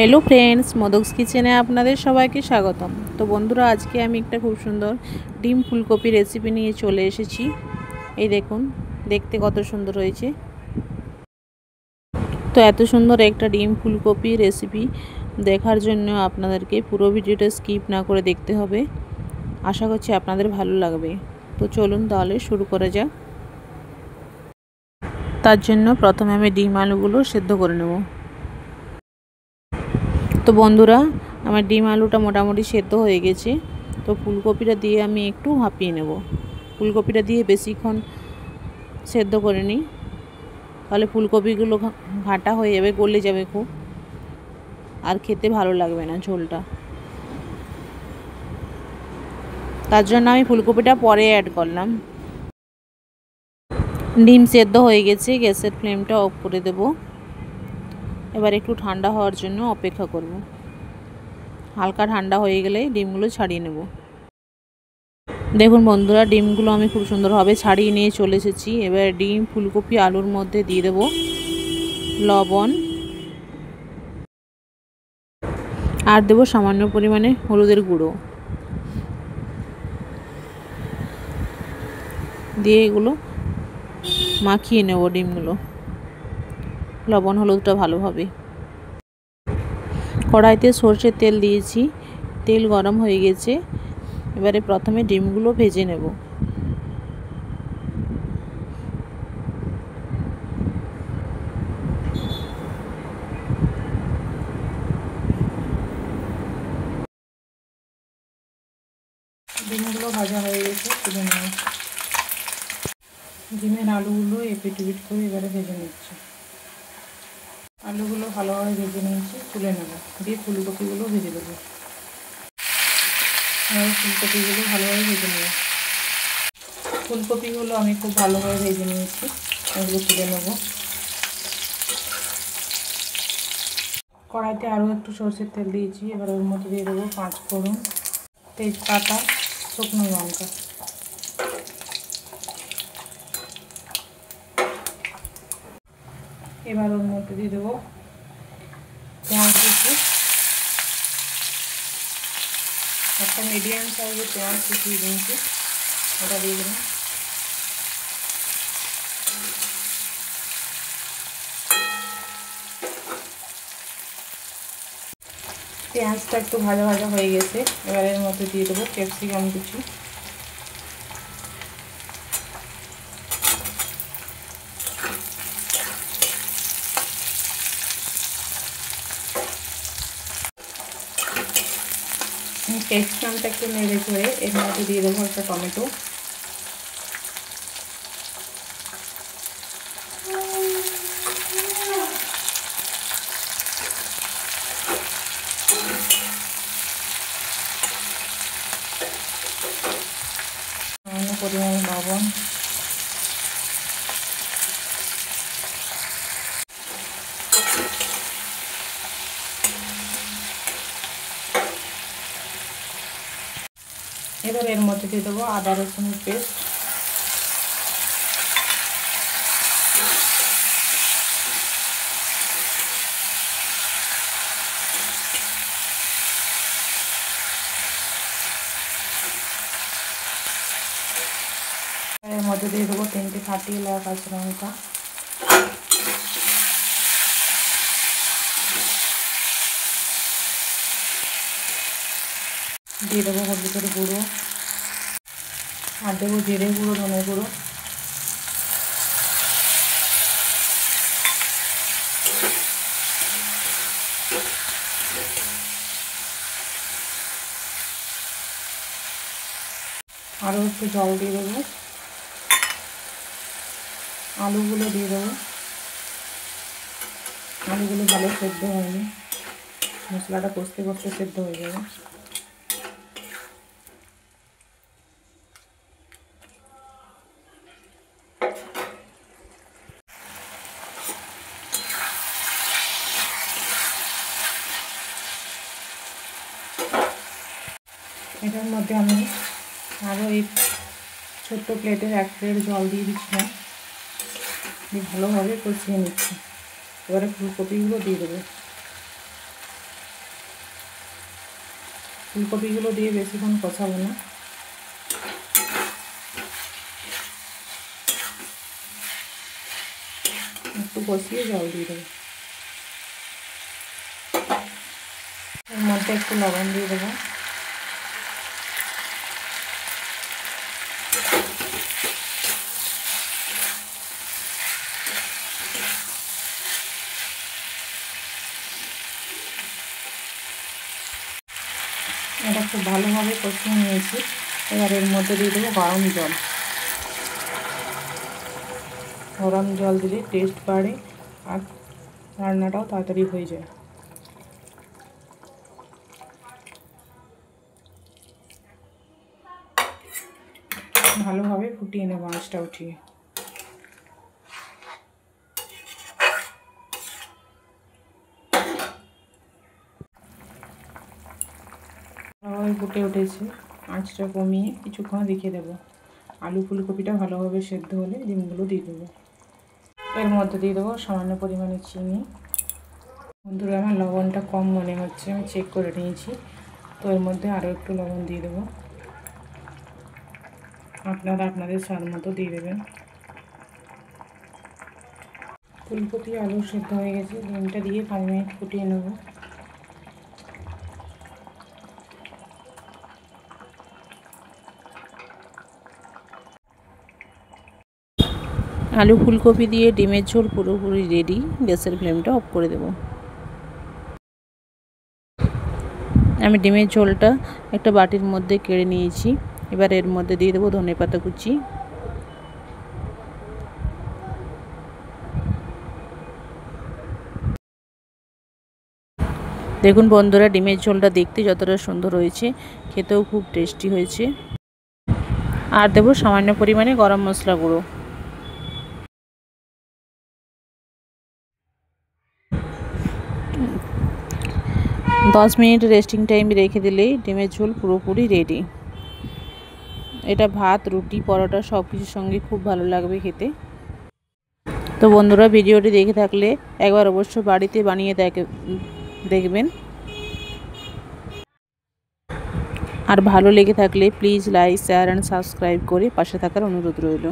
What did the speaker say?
Hello friends, modaks किचेने आपनादेर सबाइके स्वागतम। तो बंधुरा आज के आमी एकटा खूब सुंदर डिम फुलकपि रेसिपि निये चले एसेछि। এই দেখুন দেখতে কত সুন্দর হয়েছে। তো এত সুন্দর একটা ডিম ফুলকপি রেসিপি দেখার জন্য আপনাদেরকে পুরো ভিডিওটা স্কিপ না করে দেখতে হবে। আশা করছি আপনাদের ভালো লাগবে। তো চলুন তাহলে শুরু করা যাক। তার জন্য প্রথমে আমি ডিম আলুগুলো সেদ্ধ করে নেব। তো বন্ধুরা আমার ডিম আলুটা মোটামুটি সেদ্ধ হয়ে গেছে। তো ফুলকপিটা দিয়ে আমি একটু ভাপিয়ে নেব। ফুলকপিটা দিয়ে বেশিক্ষণ সেদ্ধ করে নিই, তাহলে ফুলকপিগুলো ঘাটা হয়ে যাবে, গলে যাবে খুব, আর খেতে ভালো লাগবে না ঝোলটা। তার জন্য আমি ফুলকপিটা পরে অ্যাড করলাম। ডিম সেদ্ধ হয়ে গেছে, গ্যাসের ফ্লেমটা অফ করে দেব। এবার একটু ঠান্ডা হওয়ার জন্য অপেক্ষা করব। হালকা ঠান্ডা হয়ে গেলে ডিমগুলো ছাড়িয়ে নেব। দেখুন বন্ধুরা, ডিমগুলো আমি খুব সুন্দরভাবে ছাড়িয়ে নিয়ে চলে এসেছি। এবার ডিম ফুলকপি আলুর মধ্যে দিয়ে দেব লবণ, আর দেব সামান্য পরিমাণে হলুদের গুঁড়ো, দিয়ে এগুলো মাখিয়ে নেব ডিমগুলো লবণ হলুদটা ভালোভাবে। কড়াইতে সরষের তেল দিয়েছি, তেল গরম হয়ে গেছে। এবারে প্রথমে ডিমগুলো ভেজে নেব। ডিমগুলো ভাজা হয়ে গেছে, তুলে নেব। ডিমের আলুগুলো এপিট ওপিট করে এবারে ভেজে নিচ্ছি। আলুগুলো ভালোভাবে ভেজে নিয়েছি, তুলে নেব। দিয়ে ফুলকপিগুলো ভেজে দেবো। ফুলকপিগুলো ভালোভাবে ভেজে নেব। ফুলকপিগুলো আমি খুব ভালোভাবে ভেজে নিয়েছি, এগুলো তুলে নেব। কড়াইতে আরও একটু সরষের তেল দিয়েছি। এবার ওর মধ্যে দিয়ে দেবো 5 ফোড়ন, তেজপাতা, শুকনো লঙ্কা। এবার ওর মধ্যে দিয়ে দেবো পেঁয়াজ কুচি, একটা মিডিয়াম সাইজের পেঁয়াজ কুচিয়ে দিয়েছি, ওটা দিয়ে দেবো। পেঁয়াজটা একটু ভাজা ভাজা হয়ে গেছে। এবার এর মধ্যে দিয়ে দেবো ক্যাপসিকাম কুচি, ক্যাপসিকামটা একটু নেড়ে করে এর মধ্যে দিয়ে দেবো একটা টমেটো, পরিমাণে লবণ, এবার এর মধ্যে দিয়ে দেবো আদা রসুনের পেস্ট, এর মধ্যে দিয়ে দেবো 3টে ফাটিয়ে লাগা কাঁচা লঙ্কা, দিয়ে দেবো হলুদের গুঁড়ো, আর দেবো জিরে গুঁড়ো, ধনে গুঁড়ো, আরও একটু জল দিয়ে দেবো। আলুগুলো দিয়ে দেবো। আলুগুলো ভালো সেদ্ধ হয়নি, মশলাটা কষতে কষতে সেদ্ধ হয়ে যাবে। এটার মধ্যে আমি আরও এই ছোট্ট প্লেটের 1 প্লেট জল দিয়ে দিচ্ছিলাম, দিয়ে ভালোভাবে কষিয়ে নিচ্ছি। এবারে ফুলকপিগুলো দিয়ে দেবো। ফুলকপিগুলো দিয়ে বেশিক্ষণ কষাবো না, একটু কষিয়ে জল দিয়ে দেবো। এর মধ্যে একটু লবণ দিয়ে দেবো। এটা খুব ভালোভাবে কষিয়ে নিয়েছি। এবার এর মধ্যে দিয়ে দেবো গরম জল। গরম জল দিলে টেস্ট বাড়ে আর রান্নাটাও তাড়াতাড়ি হয়ে যায়। ভালোভাবে ফুটিয়ে নেবো আঁচটা উঠিয়ে। ভালোভাবে ফুটে উঠেছে, আঁচটা কমিয়ে কিছুক্ষণ রেখে দেবো। আলু ফুলকপিটা ভালোভাবে সেদ্ধ হলে ডিমগুলো দিয়ে দেবো। এর মধ্যে দিয়ে দেবো সামান্য পরিমাণে চিনি। বন্ধুরা, আমার লবণটা কম মনে হচ্ছে, আমি চেক করে নিয়েছি, তো এর মধ্যে আরও একটু লবণ দিয়ে দেবো। আপনারা আপনাদের স্বাদ মতো দিয়ে দেবেন। ফুলকপি আলু সেদ্ধ হয়ে গেছে, ডিমটা দিয়ে 5 মিনিট ফুটিয়ে নেব। আলু ফুলকপি দিয়ে ডিমের ঝোল পুরোপুরি রেডি। গ্যাসের ফ্লেমটা অফ করে দেব। আমি ডিমের ঝোলটা একটা বাটির মধ্যে কেড়ে নিয়েছি। এবার এর মধ্যে দিয়ে দেবো ধনেপাতা কুচি, দেখুন বন্ধুরা, ডিমের ঝোলটা দেখতে যতটা সুন্দর হয়েছে, খেতেও খুব টেস্টি হয়েছে। আর দেবো সামান্য পরিমাণে গরম মশলা গুঁড়ো। দশ মিনিট রেস্টিং টাইম রেখে দিলেই ডিমের ঝোল পুরোপুরি রেডি। এটা ভাত, রুটি, পরোটা সব কিছুর সঙ্গে খুব ভালো লাগবে খেতে। তো বন্ধুরা, ভিডিওটি দেখে থাকলে একবার অবশ্য বাড়িতে বানিয়ে দেখবেন। আর ভালো লেগে থাকলে please like, share and subscribe করে পাশে থাকার অনুরোধ রইল।